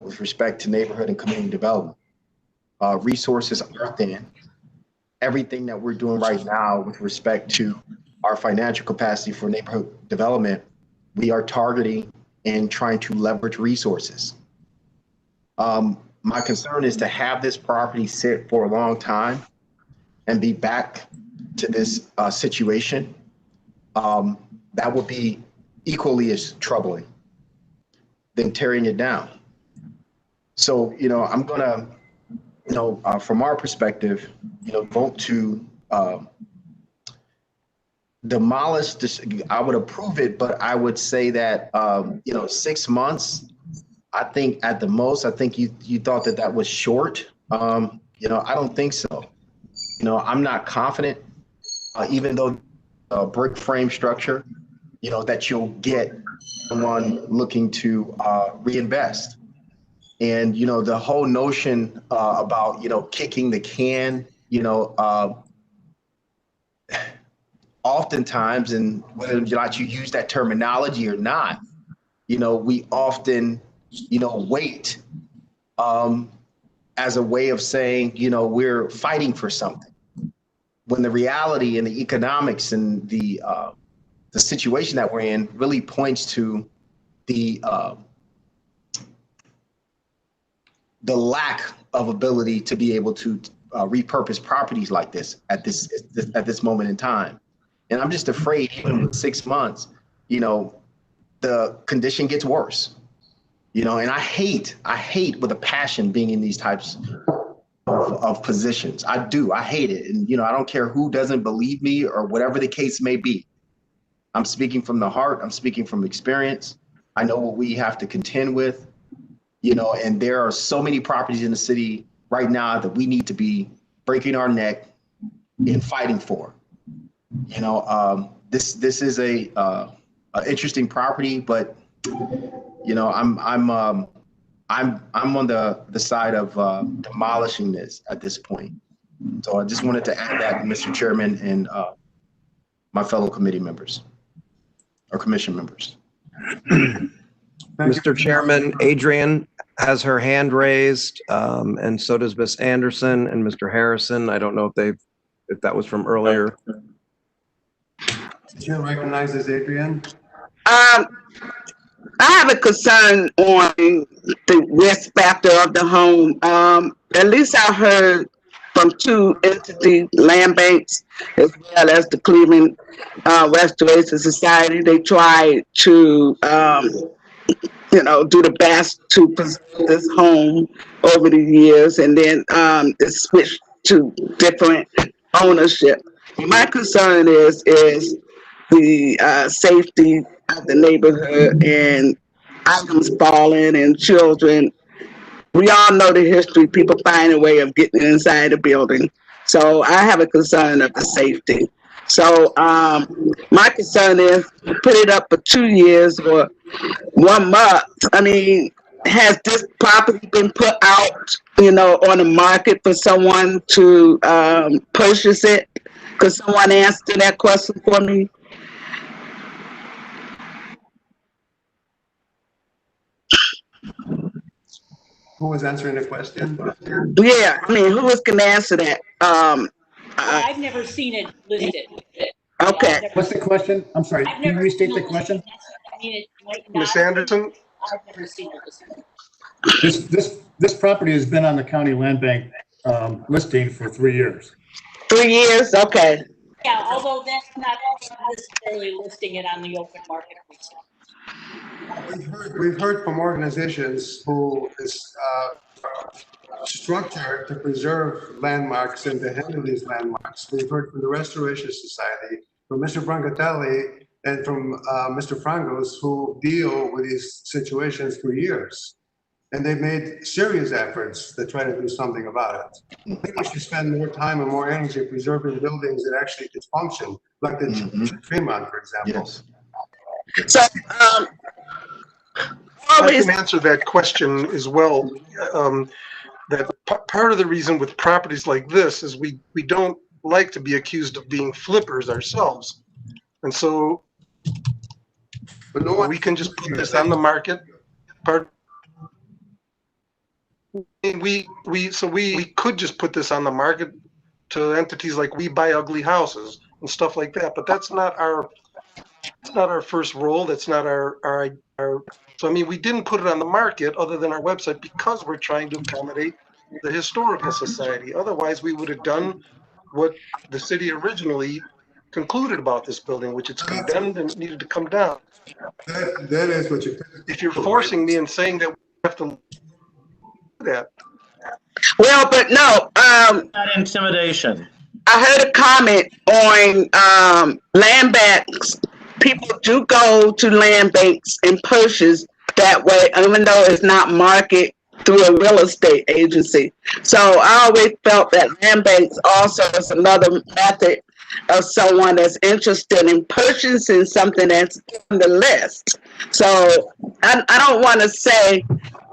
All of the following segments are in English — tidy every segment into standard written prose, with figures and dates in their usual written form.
with respect to neighborhood and community development. Resources are thin. Everything that we're doing right now with respect to our financial capacity for neighborhood development, we are targeting and trying to leverage resources. My concern is to have this property sit for a long time and be back to this situation. That would be equally as troubling than tearing it down. So, I'm gonna, from our perspective, vote to demolish this. I would approve it, but I would say that 6 months. I think at the most. I think you thought that was short. I don't think so. I'm not confident, even though brick frame structure, that you'll get someone looking to reinvest. And the whole notion about kicking the can, oftentimes, and whether or not you use that terminology or not, we often wait as a way of saying we're fighting for something, when the reality and the economics and the situation that we're in really points to the lack of ability to be able to repurpose properties like this at this moment in time. And I'm just afraid, even with 6 months, the condition gets worse. And I hate with a passion being in these types of positions. I do. I hate it. And, I don't care who doesn't believe me or whatever the case may be. I'm speaking from the heart. I'm speaking from experience. I know what we have to contend with, and there are so many properties in the city right now that we need to be breaking our neck and fighting for. This is a interesting property, but I'm on the side of demolishing this at this point. So I just wanted to add that, Mr. Chairman, and my fellow committee members or commission members. Mr. Chairman, Adrian has her hand raised, and so does Ms. Anderson and Mr. Harrison. I don't know if that was from earlier. The chair recognizes Adrian. I have a concern on the risk factor of the home. At least I heard from two entity land banks as well as the Cleveland Restoration Society. They tried to do the best to preserve this home over the years, and then it switched to different ownership. My concern is the safety of the neighborhood and items falling and children. We all know the history, people find a way of getting inside the building. So I have a concern of the safety. So my concern is put it up for 2 years or 1 month. I mean, has this property been put out, on the market for someone to purchase it? Could someone answer that question for me? Who was answering the question? Yeah, I mean, who can answer that? I've never seen it listed. Okay. What's the question? I'm sorry. Can you restate the question? I mean, it might not. Ms. Anderson? I've never seen it listed. This property has been on the county land bank listing for 3 years. 3 years? Okay. Yeah, although that's not necessarily listing it on the open market. We've heard from organizations who is structured to preserve landmarks and to handle these landmarks. We've heard from the Restoration Society, from Mr. Brancatelli, and from Mr. Frangos, who deal with these situations for years. And they've made serious efforts to try to do something about it. I think we should spend more time and more energy preserving buildings that actually could function, like the Tremont, for example. Yes. So, I can answer that question as well. That part of the reason with properties like this is we don't like to be accused of being flippers ourselves. And so we can just put this on the market. we could just put this on the market to entities like We Buy Ugly Houses and stuff like that, but that's not our first role. That's not our. So I mean, we didn't put it on the market other than our website because we're trying to accommodate the Historical Society. Otherwise, we would have done what the city originally concluded about this building, which it's condemned and it needed to come down. That is what you. If you're forcing me and saying that we have to do that, Well, but no, Not intimidation. I heard a comment on land banks. People do go to land banks and purchase that way, even though it's not marketed through a real estate agency. So I always felt that land banks also is another method of someone that's interested in purchasing something that's on the list. So I don't want to say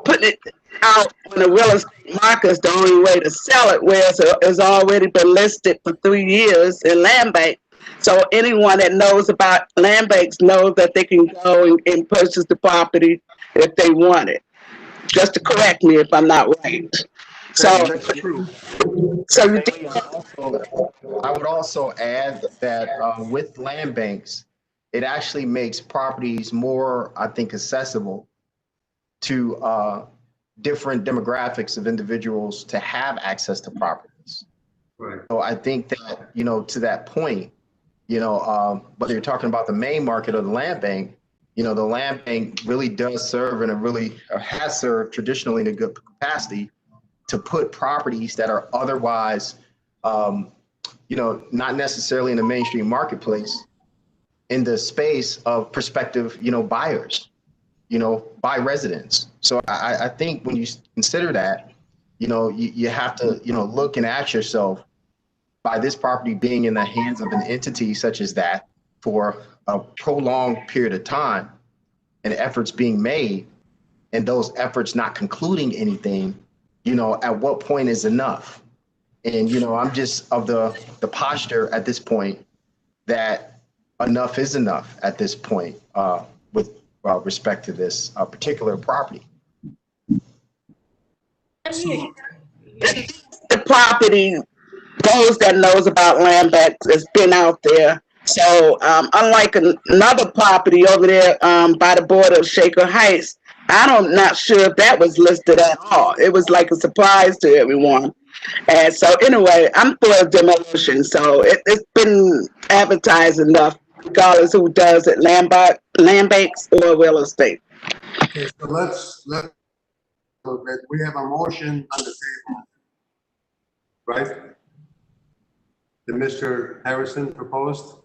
put it out on the real estate market is the only way to sell it, whereas it's already been listed for 3 years in land bank. So anyone that knows about land banks knows that they can go and purchase the property if they want it. Just to correct me if I'm not right. So, that's true. so you I would also add that with land banks, it actually makes properties more, I think, accessible to different demographics of individuals to have access to properties. Right. So I think that, to that point, whether you're talking about the main market or the land bank, the land bank really does serve or has served traditionally in a good capacity to put properties that are otherwise, not necessarily in the mainstream marketplace in the space of prospective, buyers, by residents. So I think when you consider that, you have to, look and ask yourself, by this property being in the hands of an entity such as that for a prolonged period of time and efforts being made and those efforts not concluding anything, at what point is enough? And, I'm just of the posture at this point that enough is enough at this point with respect to this particular property. the property, those that knows about land banks has been out there. So unlike another property over there by the border of Shaker Heights, not sure if that was listed at all. It was like a surprise to everyone. And so anyway, I'm for demolition. So it's been advertised enough, regardless who does it, land banks or real estate. Okay, so let's we have a motion on the table, right? That Mr. Harrison proposed.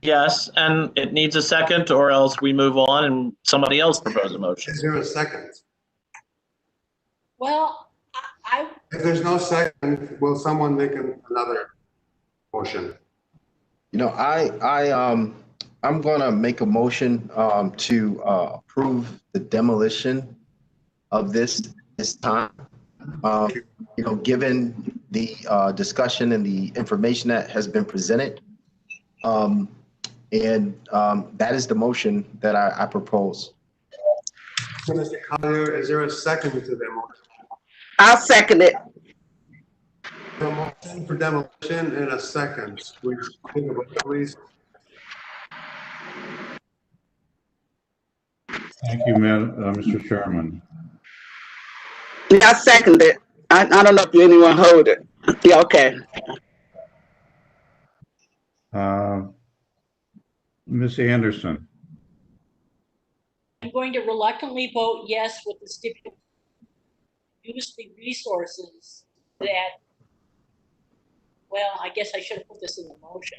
Yes, and it needs a second, or else we move on and somebody else propose a motion. Is there a second? Well, If there's no second, will someone make another motion? I'm gonna make a motion to approve the demolition of this time. Given the discussion and the information that has been presented. That is the motion that I propose. So, Mr. Collier, is there a second to the motion? I'll second it. A motion for demolition and a second. Please. Thank you, Mr. Chairman. Yeah, I second it. I don't know if anyone heard it. Yeah, okay. Ms. Anderson, I'm going to reluctantly vote yes with the stipulation. Use the resources that, well, I guess I should have put this in the motion.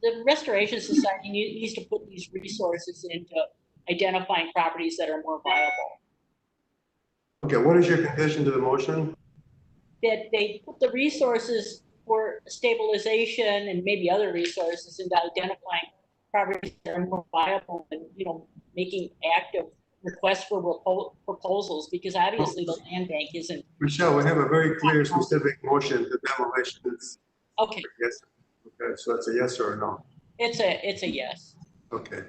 The Restoration Society needs to put these resources into identifying properties that are more viable. Okay, what is your condition to the motion? That they put the resources for stabilization and maybe other resources into identifying properties that are more viable and, making active requests for proposals, because obviously the land bank isn't. Michelle, we have a very clear, specific motion to demolition. Okay. Yes. Okay, so that's a yes or a no? It's a yes. Okay.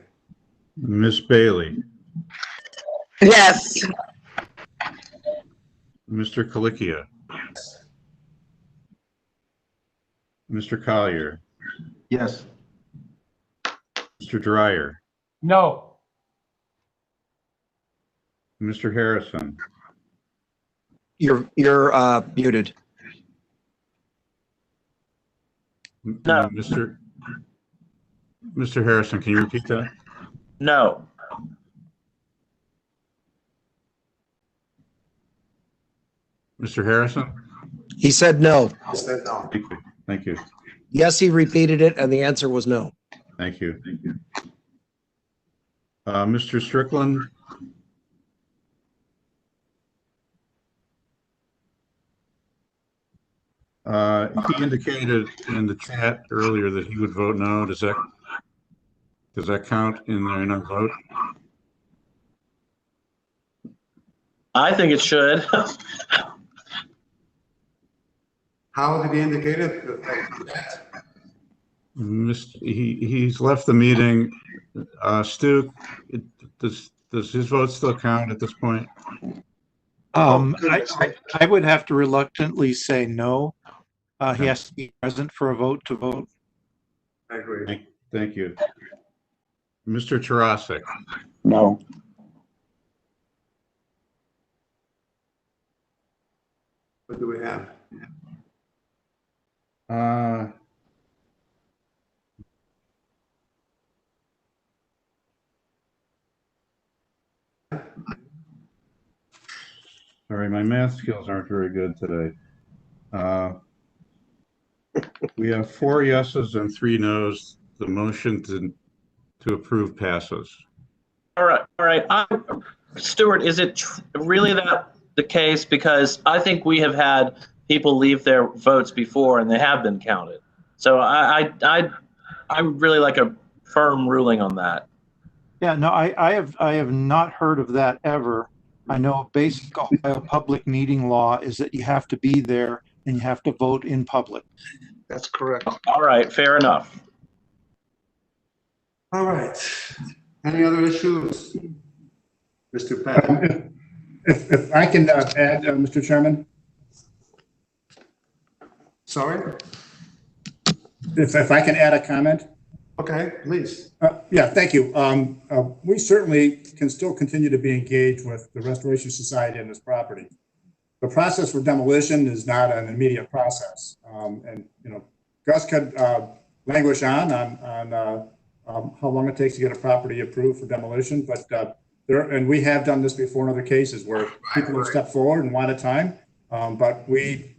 Ms. Bailey, Yes. Mr. Colicchia, Mr. Collier, Yes. Mr. Dryer, No. Mr. Harrison, You're muted. No. Mr. Harrison, can you repeat that? No. Mr. Harrison? He said no. I said no. Thank you. Thank you. Yes, he repeated it, and the answer was no. Thank you. Mr. Strickland? He indicated in the chat earlier that he would vote no. Does that count in our vote? I think it should. How did he indicate it? He's left the meeting. Stu, does his vote still count at this point? Goodness. I would have to reluctantly say no. He has to be present for a vote to vote. I agree. Thank you. Mr. Tarasik, No. What do we have? Sorry, my math skills aren't very good today. We have 4 yeses and 3 nos. The motion to approve passes. All right. Stuart, is it really that the case? Because I think we have had people leave their votes before and they have been counted. So I would really like a firm ruling on that. Yeah, no, I have not heard of that ever. I know basic Ohio public meeting law is that you have to be there and you have to vote in public. That's correct. All right, fair enough. All right. Any other issues? Mr. Pat? If I can add, Mr. Chairman, Sorry? if I can add a comment? Okay, please. Yeah, thank you. We certainly can still continue to be engaged with the Restoration Society and this property. The process for demolition is not an immediate process. And, you know, Gus could languish on how long it takes to get a property approved for demolition, but and we have done this before in other cases where people have stepped forward and wanted time. But we,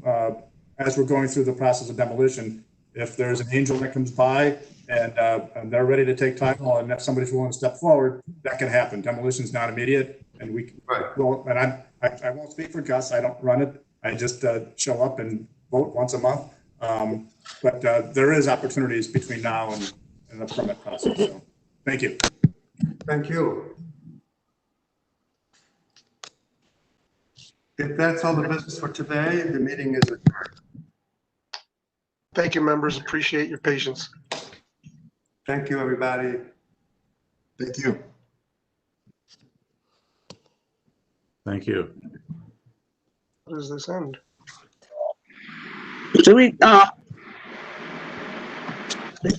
as we're going through the process of demolition, if there's an angel that comes by and they're ready to take title and if somebody's willing to step forward, that can happen. Demolition is not immediate, and we well, and I won't speak for Gus. I don't run it. I just show up and vote once a month. But there is opportunities between now and the permit process. So, thank you. Thank you. If that's all the business for today, the meeting is adjourned. Thank you, members. Appreciate your patience. Thank you, everybody. Thank you. Thank you. How does this end? Do we, the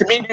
meeting